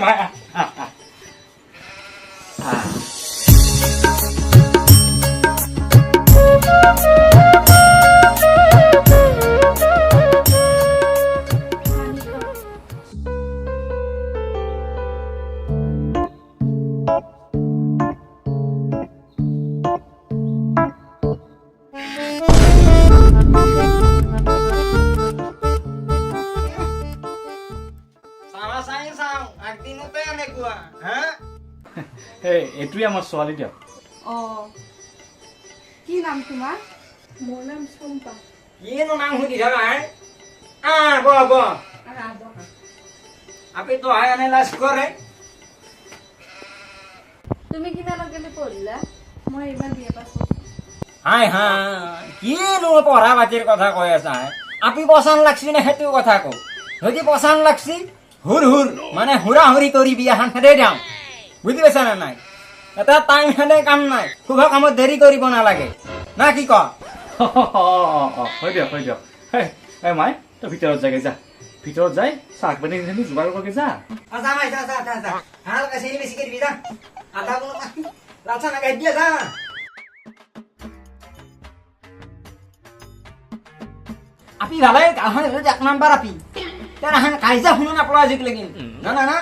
মায়া এইটোৱে আমাৰ ছোৱালী দিয়ক। কি নাম তোমাৰ? মোৰ নাম চম্পা। কিনো নাম সুধি থাকা আপনি তো হাই আনে লাজ করে। তুমি কিমানলৈকে পঢ়িলা? মই এইবাৰ বিয়া পাছ কৰিছো। হাই হাই কিনো পঢ়া পাতির কথা কৈ আছা আপনি পছন্দ লাগছি না সেইটো কথা কো যদি পছন্দ লাগছি হুর হুর মানে হুরা হুরি করি বিয়াখান খেদে যাও বুঝি পাইছা না নাই এটা টাইম হেনে কাম নাই শুভ কামত দেরি কৰিব নালাগে না কি ক হয় দিয়ক মাই তই ভিতৰত যাগে যা ভিতৰত যাই চাহ পানী যোগাৰ কৰকে যা যা মাই যা হাল কাছে বেশি করবি যা আধা গুণ লাছা না গাই দিয়া যা আপি ভালাই আহান এক নাম্বার আপি তার আহান কাইজা শুনো না পড়া জিক লাগিন না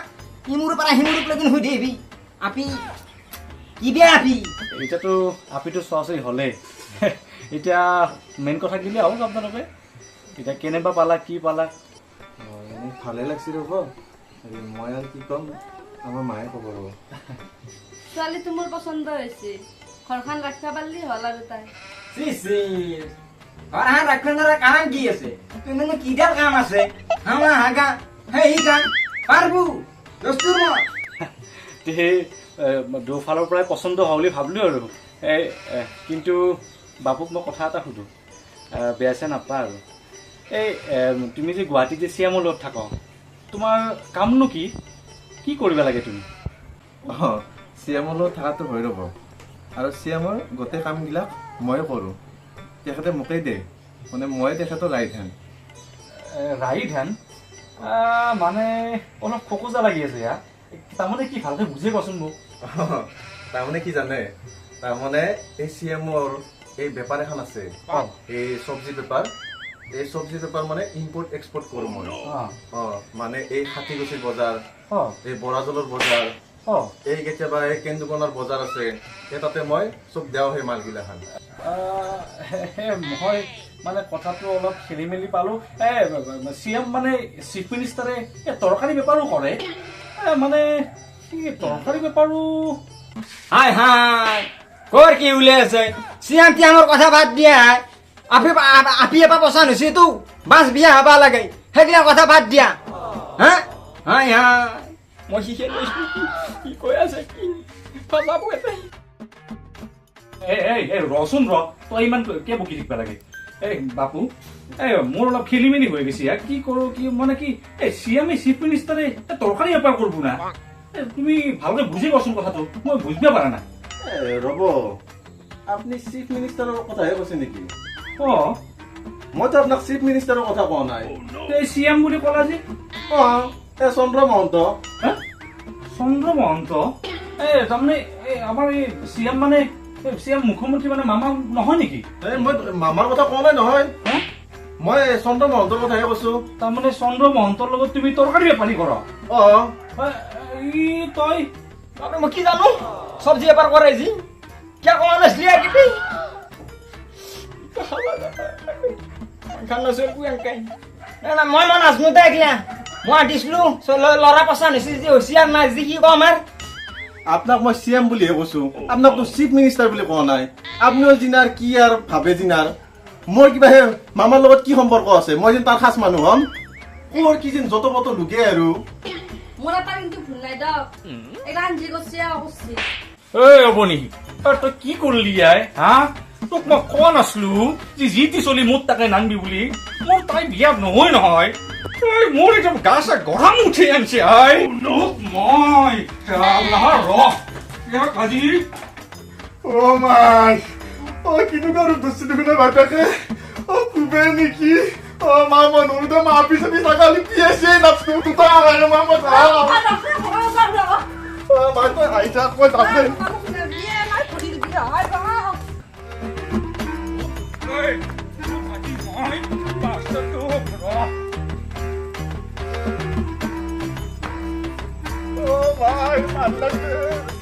ইমুর পারা হিমুর লাগিন হই দেবি আপি কি বিয়া আপি এতিয়াতো আপিটো চোৱাচৰি হ'লে এতিয়া মেইন কথা দিলে আহক আপোনালোকে এতিয়া কেনেবা পালা কি পালা ভালে লাগছে ৰ'ব মই আৰু কি ক'ম আমাৰ মায়ে ক'ব ৰ'ব ছোৱালীটো মোৰ পচন্দ হৈছে ঘৰখন ৰাখিব পাৰিলি হ'ল আৰু তাই ঘৰখন ৰাখিব কাৰণ কি আছে তুমি কিডাল কাম আছে হামা হাগা হেই কাম পারবু দস্তুর মই সেই দুফালৰ পৰাই পচন্দ হোৱা বুলি ভাবিলোঁ আৰু কিন্তু বাপুক মই কথা এটা সুধোঁ বেয়া চেয়া নাপা আৰু তুমি যে গুৱাহাটীত যে চিএমৰ লগত থাক তোমাৰ কামনো কি কি কৰিব লাগে তুমি চিএমৰ লগত থকাটো হৈ ৰ'ব আৰু চিএমৰ গোটেই কামবিলাক ময়ে কৰোঁ তেখেতে মোকেই দিয়ে মানে মই তেখেতৰ ৰাইট হেণ্ড ৰাইট হেণ্ড মানে অলপ খোকোজা লাগি আছে ইয়াৰ তাৰমানে কি ভালকৈ বুজি কচোন মোক তাৰমানে কি জানে তাৰমানে এই চিএমৰ এই বেপাৰ এখন আছে এই চব্জি বেপাৰ এই চব্জি বেপাৰ মানে ইম্পৰ্ট এক্সপৰ্ট কৰোঁ মই মানে এই হাতীগুচিৰ বজাৰ এই বৰাজলৰ বজাৰ এই কেতিয়াবা এই কেন্দুকণাৰ বজাৰ আছে সেই তাতে মই চব দেওঁ সেই মালগিলাখান মই মানে কথাটো অলপ খেলি মেলি পালোঁ চিএম মানে চিফ মিনিষ্টাৰে তৰকাৰী বেপাৰো কৰে মানে তৰকাৰী বেপাৰো হাই হাই কৰ কি উলিয়াছে সিয়াম তিয়ামৰ কথা বাদ দিয়া আপি এপা পছন্দ হৈছে তো বাস বিয়া হবা লাগে সেইগিলা কথা বাদ দিয়া হা হাই হাই মই শিখে লৈছো কি কৈ আছে কি ফসাবো এতে ৰচোন তই ইমান কিয় বকি থাকিব লাগে বাপু মোৰ অলপ খেলি মেলি হৈ গৈছে কি কৰোঁ কি মানে কি চিএমে চিফ মিনিষ্টাৰে তৰকাৰী বেপাৰ কৰিব না তুমি ভালকৈ বুজি কচোন কথাটো মই বুজিব পৰা নাই ৰ'ব আপুনি চিফ মিনিষ্টাৰৰ কথাহে কৈছে নেকি মইতো আপোনাক চিফ মিনিষ্টাৰৰ কথা কোৱা নাই চিএম বুলি ক'লা যে চন্দ্ৰ মহন্ত চন্দ্ৰ মহন্ত তাৰমানে আমাৰ এই চিএম মানে চিএম মুখ্যমন্ত্ৰী মানে মামা নহয় নেকি মই মামাৰ কথা কোৱা নাই নহয় মই চন্দ্ৰ মহন্তৰ কথাহে কৈছো তাৰমানে চন্দ্ৰ মহন্তৰ লগত তুমি তৰকাৰী বেপাৰী কৰ তই মই কি জানো চব্জি বেপাৰ কৰে যি কিয় কোৱা নাছিলি কি মই নাজনো দে এইগিলা মই দিছিলো ল'ৰা পচন্দ হৈছে যি হুচিয়াৰ নাই যি কি কম আৰু আপোনাক মই চিএম বুলিহে কৈছো আপোনাকতো চিফ মিনিষ্টাৰ বুলি কোৱা নাই আপুনিও জিনাৰ কি আৰু ভাবে জিনাৰ মোৰ কিবা হে মামাৰ লগত কি সম্পৰ্ক আছে মই যেন তাৰ খাস মানুহ হম মোৰ কি যেন যত পত লুকে আৰু মোৰ এটা কিন্তু ভুল নাই দক এগান যি কৈছে অৱশ্যে অবনি তই কি কৰিলি হা তোক মই কোৱা নাছিলো যে যি টি চলি মোৰ তাকে নানবি বুলি মোৰ তাই বিয়া নহয় মোৰ একদম গা চা গৰম উঠি আনছে মই আজি মাছ কেনেকুৱা ৰূপ ধৰিছে দেখোন বাটাকে কুবে নেকি মা মানুহ মা পিছে পিছা কালি কি আছে নাচটো দুটা মা মই যাম দেই ভাই ভাল লাগে